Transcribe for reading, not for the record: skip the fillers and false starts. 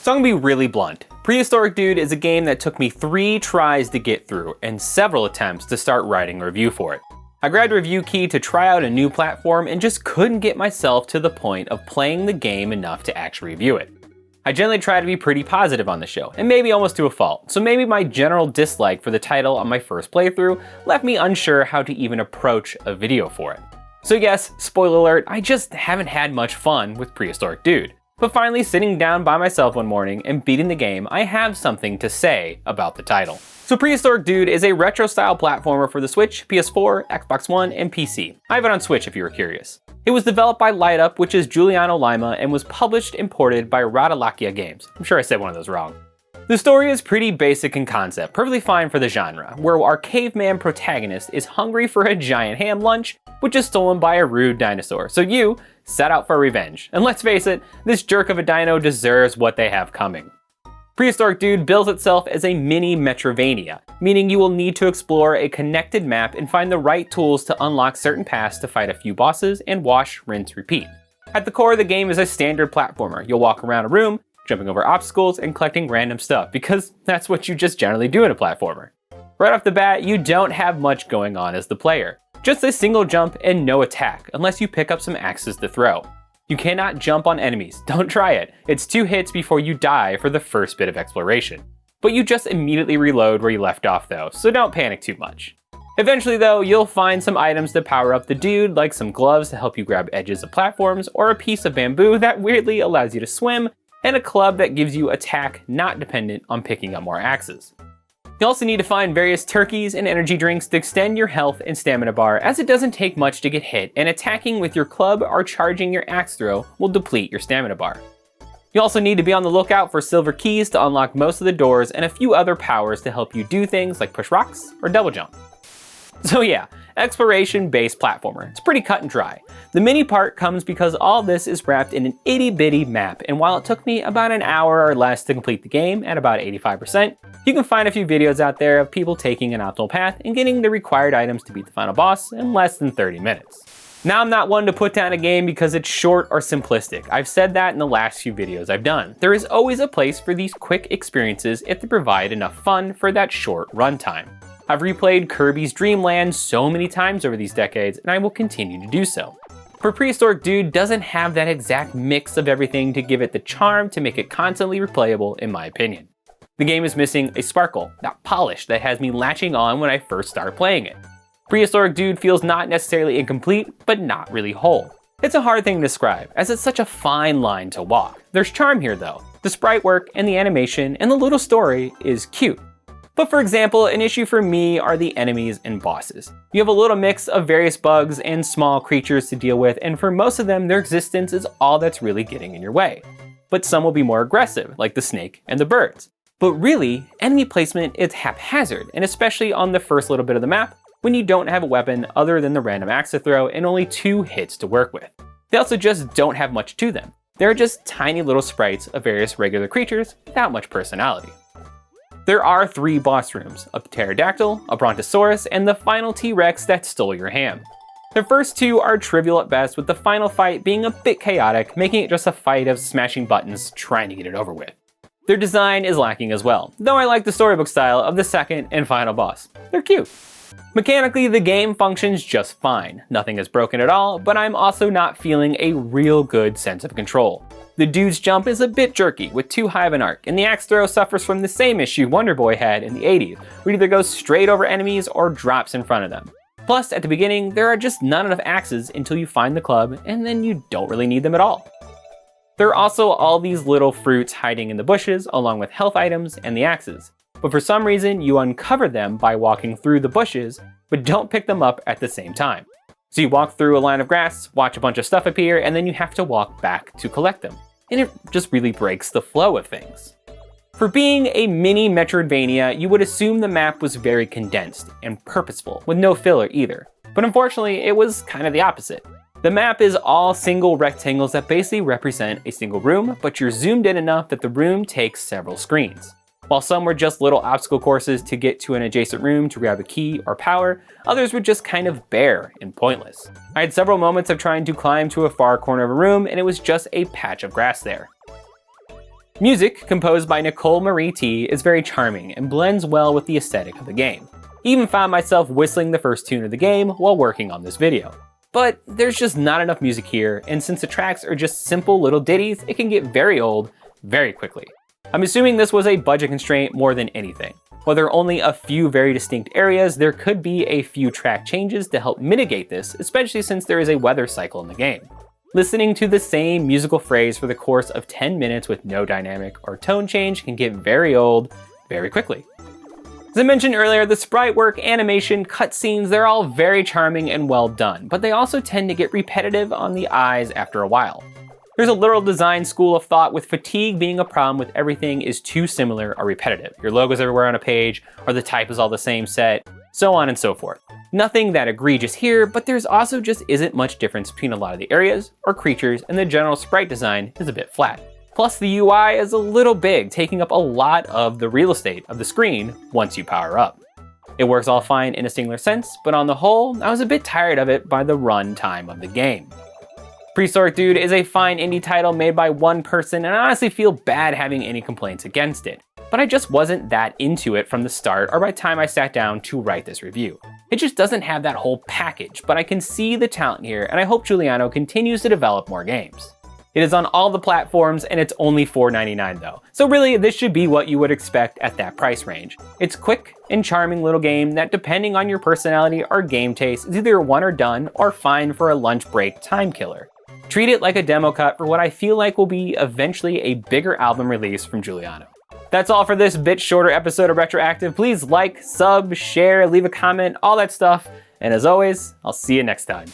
So I'm gonna be really blunt. Prehistoric Dude is a game that took me 3 tries to get through and several attempts to start writing a review for it. I grabbed a review key to try out a new platform and just couldn't get myself to the point of playing the game enough to actually review it. I generally try to be pretty positive on the show, and maybe almost to a fault, so maybe my general dislike for the title on my first playthrough left me unsure how to even approach a video for it. So yes, spoiler alert, I just haven't had much fun with Prehistoric Dude. But finally sitting down by myself one morning and beating the game, I have something to say about the title. So Prehistoric Dude is a retro-style platformer for the Switch, PS4, Xbox One, and PC. I have it on Switch if you were curious. It was developed by LightUp, which is Giuliano Lima, and was published and ported by Ratalakia Games. I'm sure I said one of those wrong. The story is pretty basic in concept, perfectly fine for the genre, where our caveman protagonist is hungry for a giant ham lunch, which is stolen by a rude dinosaur. So you set out for revenge. And let's face it, this jerk of a dino deserves what they have coming. Prehistoric Dude bills itself as a mini Metroidvania, meaning you will need to explore a connected map and find the right tools to unlock certain paths to fight a few bosses and wash, rinse, repeat. At the core of the game is a standard platformer. You'll walk around a room, jumping over obstacles and collecting random stuff, because that's what you just generally do in a platformer. Right off the bat, you don't have much going on as the player. Just a single jump and no attack, unless you pick up some axes to throw. You cannot jump on enemies, don't try it. It's 2 hits before you die for the first bit of exploration. But you just immediately reload where you left off though, so don't panic too much. Eventually though, you'll find some items to power up the dude, like some gloves to help you grab edges of platforms, or a piece of bamboo that weirdly allows you to swim, and a club that gives you attack not dependent on picking up more axes. You also need to find various turkeys and energy drinks to extend your health and stamina bar, as it doesn't take much to get hit, and attacking with your club or charging your axe throw will deplete your stamina bar. You also need to be on the lookout for silver keys to unlock most of the doors and a few other powers to help you do things like push rocks or double jump. So yeah, exploration-based platformer. It's pretty cut and dry. The mini part comes because all this is wrapped in an itty-bitty map, and while it took me about an hour or less to complete the game at about 85%, you can find a few videos out there of people taking an optimal path and getting the required items to beat the final boss in less than 30 minutes. Now I'm not one to put down a game because it's short or simplistic. I've said that in the last few videos I've done. There is always a place for these quick experiences if they provide enough fun for that short runtime. I've replayed Kirby's Dream Land so many times over these decades, and I will continue to do so. For Prehistoric Dude doesn't have that exact mix of everything to give it the charm to make it constantly replayable in my opinion. The game is missing a sparkle, that polish that has me latching on when I first start playing it. Prehistoric Dude feels not necessarily incomplete, but not really whole. It's a hard thing to describe, as it's such a fine line to walk. There's charm here though. The sprite work and the animation and the little story is cute. But for example, an issue for me are the enemies and bosses. You have a little mix of various bugs and small creatures to deal with, and for most of them, their existence is all that's really getting in your way. But some will be more aggressive, like the snake and the birds. But really, enemy placement is haphazard, and especially on the first little bit of the map, when you don't have a weapon other than the random axe to throw and only 2 hits to work with. They also just don't have much to them. They're just tiny little sprites of various regular creatures without much personality. There are 3 boss rooms, a pterodactyl, a brontosaurus, and the final T-Rex that stole your ham. The first 2 are trivial at best, with the final fight being a bit chaotic, making it just a fight of smashing buttons trying to get it over with. Their design is lacking as well, though I like the storybook style of the second and final boss. They're cute. Mechanically, the game functions just fine. Nothing is broken at all, but I'm also not feeling a real good sense of control. The dude's jump is a bit jerky, with too high of an arc, and the axe throw suffers from the same issue Wonder Boy had in the 80s, where it either goes straight over enemies or drops in front of them. Plus, at the beginning, there are just not enough axes until you find the club, and then you don't really need them at all. There are also all these little fruits hiding in the bushes, along with health items and the axes. But for some reason, you uncover them by walking through the bushes, but don't pick them up at the same time. So you walk through a line of grass, watch a bunch of stuff appear, and then you have to walk back to collect them. And it just really breaks the flow of things. For being a mini Metroidvania, you would assume the map was very condensed and purposeful, with no filler either. But unfortunately, it was kind of the opposite. The map is all single rectangles that basically represent a single room, but you're zoomed in enough that the room takes several screens. While some were just little obstacle courses to get to an adjacent room to grab a key or power, others were just kind of bare and pointless. I had several moments of trying to climb to a far corner of a room, and it was just a patch of grass there. Music, composed by Nicole Marie T, is very charming and blends well with the aesthetic of the game. Even found myself whistling the first tune of the game while working on this video. But there's just not enough music here, and since the tracks are just simple little ditties, it can get very old very quickly. I'm assuming this was a budget constraint more than anything. While there are only a few very distinct areas, there could be a few track changes to help mitigate this, especially since there is a weather cycle in the game. Listening to the same musical phrase for the course of 10 minutes with no dynamic or tone change can get very old very quickly. As I mentioned earlier, the sprite work, animation, cutscenes, they're all very charming and well done, but they also tend to get repetitive on the eyes after a while. There's a literal design school of thought with fatigue being a problem with everything is too similar or repetitive. Your logo's everywhere on a page, or the type is all the same set, so on and so forth. Nothing that egregious here, but there's also just isn't much difference between a lot of the areas or creatures, and the general sprite design is a bit flat. Plus the UI is a little big, taking up a lot of the real estate of the screen once you power up. It works all fine in a singular sense, but on the whole, I was a bit tired of it by the run time of the game. Prehistoric Dude is a fine indie title made by one person, and I honestly feel bad having any complaints against it. But I just wasn't that into it from the start or by the time I sat down to write this review. It just doesn't have that whole package, but I can see the talent here, and I hope Giuliano continues to develop more games. It is on all the platforms, and it's only $4.99 though. So really, this should be what you would expect at that price range. It's quick and charming little game that, depending on your personality or game taste, is either one or done or fine for a lunch break time killer. Treat it like a demo cut for what I feel like will be eventually a bigger album release from Giuliano. That's all for this bit shorter episode of RetroActive. Please like, sub, share, leave a comment, all that stuff. And as always, I'll see you next time.